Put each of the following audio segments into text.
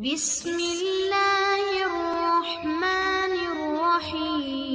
بسم اللہ الرحمن الرحیم۔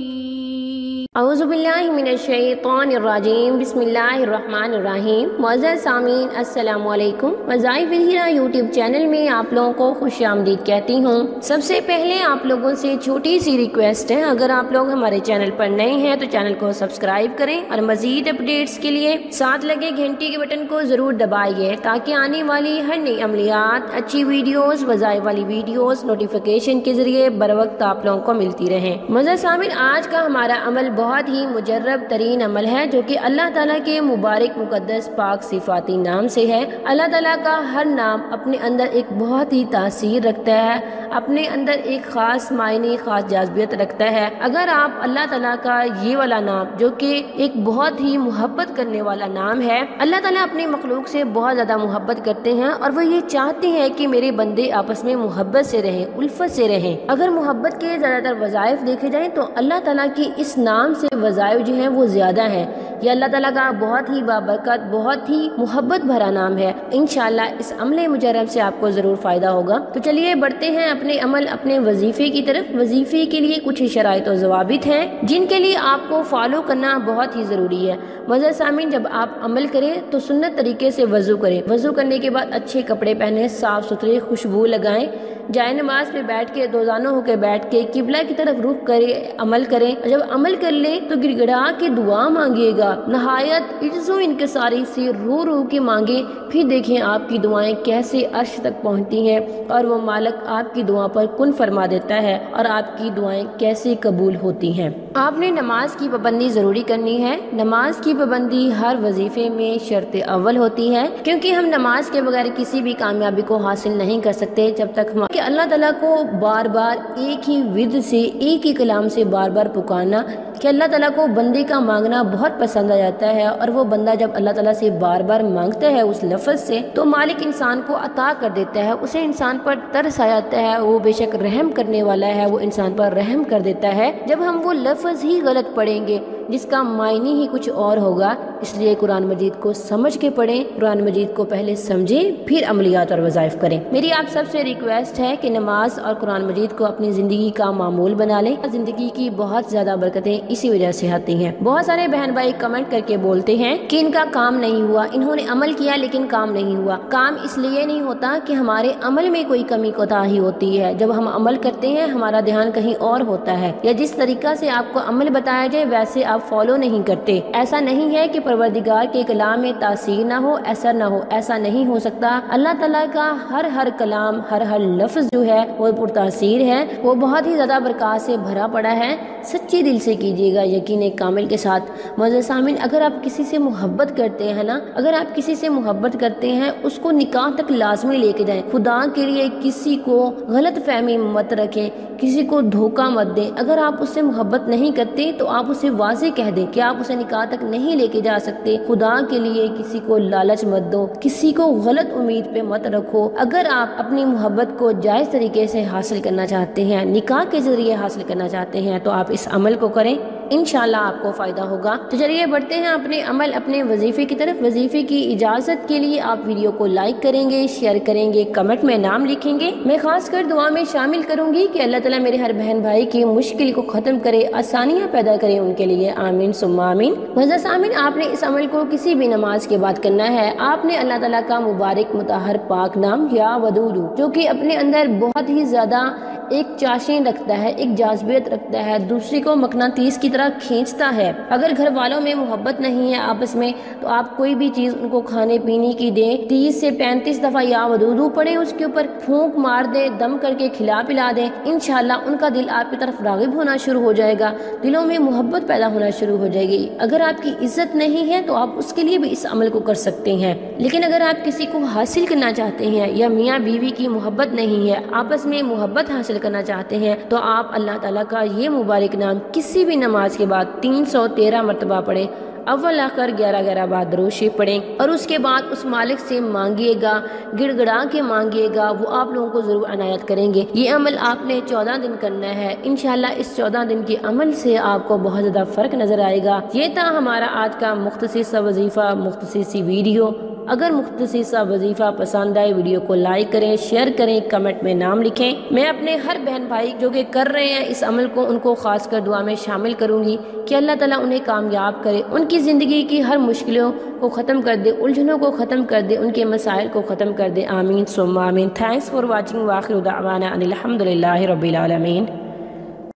اعوذ باللہ من الشیطان الرجیم، بسم اللہ الرحمن الرحیم۔ معزز سامعین السلام علیکم۔ وظائف الہدایہ یوٹیوب چینل میں آپ لوگوں کو خوش آمدید کہتی ہوں۔ سب سے پہلے آپ لوگوں سے چھوٹی سی ریکویسٹ ہے، اگر آپ لوگ ہمارے چینل پر نئے ہیں تو چینل کو سبسکرائب کریں اور مزید اپڈیٹس کے لیے ساتھ لگے گھنٹی کے بٹن کو ضرور دبائیے تاکہ آنے والی ہر نئی عملیات، اچھی ویڈیوز، وظائف والی ویڈیوز نوٹیفیکیشن کے ذریعے بر وقت آپ لوگوں کو ملتی رہیں۔ معزز سامعین، آج کا ہمارا عمل بہت ہی مجرب ترین عمل ہے جو کہ اللہ تعالیٰ کے مبارک مقدس پاک صفاتی نام سے ہے۔ اللہ تعالیٰ کا ہر نام اپنے اندر ایک بہت ہی تاثیر رکھتا ہے، اپنے اندر ایک خاص معنی، خاص جاذبیت رکھتا ہے۔ اگر آپ اللہ تعالیٰ کا یہ والا نام جو کہ ایک بہت ہی محبت کرنے والا نام ہے، اللہ تعالیٰ اپنی مخلوق سے بہت زیادہ محبت کرتے ہیں اور وہ یہ چاہتے ہیں کہ میرے بندے آپس میں محبت سے رہیں، الفت سے رہیں۔ اگر محبت کے زیادہ تر وظائف دیکھے جائیں تو اللہ تعالیٰ کی اس نام سے وظائف جو ہیں وہ زیادہ ہیں۔ یہ اللہ تعالیٰ کا بہت ہی بابرکت، بہت ہی محبت بھرا نام ہے۔ انشاءاللہ اس عمل مجرب سے آپ کو ضرور فائدہ ہوگا۔ تو چلیے بڑھتے ہیں اپنے عمل، اپنے وظیفے کی طرف۔ وظیفے کے لیے کچھ شرائط و ضوابط ہیں جن کے لیے آپ کو فالو کرنا بہت ہی ضروری ہے۔ معزز سامعین، جب آپ عمل کریں تو سنت طریقے سے وضو کریں۔ وضو کرنے کے بعد اچھے کپڑے پہنیں، صاف ستھرے خوشبو لگائیں، جائے نماز پہ بیٹھ کے دوزانوں ہو کے بیٹھ کے قبلہ کی طرف رخ کرے عمل کریں۔ جب عمل کر لیں تو گڑ گڑا کے دعا مانگیے گا، نہایت عجز و انکساری سے رو رو کے مانگیں، پھر دیکھیں آپ کی دعائیں کیسے عرش تک پہنچتی ہیں اور وہ مالک آپ کی دعا پر کن فرما دیتا ہے اور آپ کی دعائیں کیسے قبول ہوتی ہیں۔ آپ نے نماز کی پابندی ضروری کرنی ہے۔ نماز کی پابندی ہر وظیفے میں شرط اول ہوتی ہے، کیونکہ ہم نماز کے بغیر کسی بھی کامیابی کو حاصل نہیں کر سکتے جب تک ہم کہ اللہ تعالیٰ کو بار بار ایک ہی ورد سے، ایک ہی کلام سے بار بار پکارنا، کہ اللہ تعالیٰ کو بندے کا مانگنا بہت پسند آ جاتا ہے، اور وہ بندہ جب اللہ تعالیٰ سے بار بار مانگتا ہے اس لفظ سے تو مالک انسان کو عطا کر دیتا ہے، اسے انسان پر ترس آ جاتا ہے، وہ بے شک رحم کرنے والا ہے، وہ انسان پر رحم کر دیتا ہے۔ جب ہم وہ لفظ ہی غلط پڑھیں گے جس کا معنی ہی کچھ اور ہوگا، اس لیے قرآن مجید کو سمجھ کے پڑھیں، قرآن مجید کو پہلے سمجھیں پھر عملیات اور وظائف کریں۔ میری آپ سب سے ریکویسٹ ہے کہ نماز اور قرآن مجید کو اپنی زندگی کا معمول بنا لیں۔ زندگی کی بہت زیادہ برکتیں اسی وجہ سے آتی ہیں۔ بہت سارے بہن بھائی کمنٹ کر کے بولتے ہیں کہ ان کا کام نہیں ہوا، انہوں نے عمل کیا لیکن کام نہیں ہوا۔ کام اس لیے نہیں ہوتا کہ ہمارے عمل میں کوئی کمی کوتاہی ہوتی ہے۔ جب ہم عمل کرتے ہیں ہمارا دھیان کہیں اور ہوتا ہے، یا جس طریقہ سے آپ کو عمل بتایا جائے ویسے آپ فالو نہیں کرتے۔ ایسا نہیں ہے کہ پروردگار کے کلام میں تاثیر نہ ہو، اثر نہ ہو، ایسا نہیں ہو سکتا۔ اللہ تعالیٰ کا ہر کلام، ہر لفظ جو ہے وہ پرتاثیر ہے، وہ بہت ہی زیادہ برکات سے بھرا پڑا ہے۔ سچے دل سے کیجیے گا، یقین کامل کے ساتھ۔ معزز سامعین، اگر آپ کسی سے محبت کرتے ہیں نا، اگر آپ کسی سے محبت کرتے ہیں اس کو نکاح تک لازمی لے کے جائیں۔ خدا کے لیے کسی کو غلط فہمی مت رکھیں، کسی کو دھوکہ مت دیں۔ اگر آپ اس سے محبت نہیں کرتے تو آپ اسے واضح کہہ دیں کہ آپ اسے نکاح تک نہیں لے کے جا سکتے۔ خدا کے لیے کسی کو لالچ مت دو، کسی کو غلط امید پہ مت رکھو۔ اگر آپ اپنی محبت کو جائز طریقے سے حاصل کرنا چاہتے ہیں، نکاح کے ذریعے حاصل کرنا چاہتے ہیں تو آپ اس عمل کو کریں، انشاءاللہ آپ کو فائدہ ہوگا۔ تو چلیے بڑھتے ہیں اپنے عمل، اپنے وظیفے کی طرف۔ وظیفے کی اجازت کے لیے آپ ویڈیو کو لائک کریں گے، شیئر کریں گے، کمنٹ میں نام لکھیں گے۔ میں خاص کر دعا میں شامل کروں گی کہ اللہ تعالیٰ میرے ہر بہن بھائی کی مشکل کو ختم کرے، آسانیاں پیدا کرے ان کے لیے، آمین ثم آمین۔ معزز سامعین، آپ نے اس عمل کو کسی بھی نماز کے بعد کرنا ہے۔ آپ نے اللہ تعالیٰ کا مبارک مطہر پاک نام یا ودود، جو کہ اپنے اندر بہت ہی زیادہ ایک چاشنی رکھتا ہے، ایک جاذبیت رکھتا ہے، دوسری کو مقناطیس کی طرح کھینچتا ہے۔ اگر گھر والوں میں محبت نہیں ہے آپس میں تو آپ کوئی بھی چیز ان کو کھانے پینے کی دیں، 30 سے 35 دفعہ یا ودود پڑھیں، اس کے اوپر پھونک مار دیں، دم کر کے کھلا پلا دیں، انشاءاللہ ان کا دل آپ کی طرف راغب ہونا شروع ہو جائے گا، دلوں میں محبت پیدا ہونا شروع ہو جائے گی۔ اگر آپ کی عزت نہیں ہے تو آپ اس کے لیے بھی اس عمل کو کر سکتے ہیں، لیکن اگر آپ کسی کو حاصل کرنا چاہتے ہیں یا میاں بیوی کی محبت نہیں ہے، آپس میں محبت حاصل کرنا چاہتے ہیں تو آپ اللہ تعالیٰ کا یہ مبارک نام کسی بھی نماز کے بعد 313 مرتبہ پڑھیں، اول آخر 11 بار درود شریف پڑھیں، اور اس کے بعد اس مالک سے مانگیے گا، گڑ گڑا کے مانگیے گا، وہ آپ لوگوں کو ضرور عنایت کریں گے۔ یہ عمل آپ نے 14 دن کرنا ہے، انشاءاللہ اس 14 دن کے عمل سے آپ کو بہت زیادہ فرق نظر آئے گا۔ یہ تھا ہمارا آج کا مختصر سا وظیفہ، مختصر سی ویڈیو۔ اگر مختصر سا وظیفہ پسند آئے ویڈیو کو لائک کریں، شیئر کریں، کمنٹ میں نام لکھیں۔ میں اپنے ہر بہن بھائی جو کہ کر رہے ہیں اس عمل کو، ان کو خاص کر دعا میں شامل کروں گی کہ اللہ تعالیٰ انہیں کامیاب کرے، ان کی زندگی کی ہر مشکلوں کو ختم کر دے، الجھنوں کو ختم کر دے، ان کے مسائل کو ختم کر دے، آمین ثم آمین۔ تھینکس فار واچنگ، وآخر دعوانا ان الحمد للہ رب العالمین۔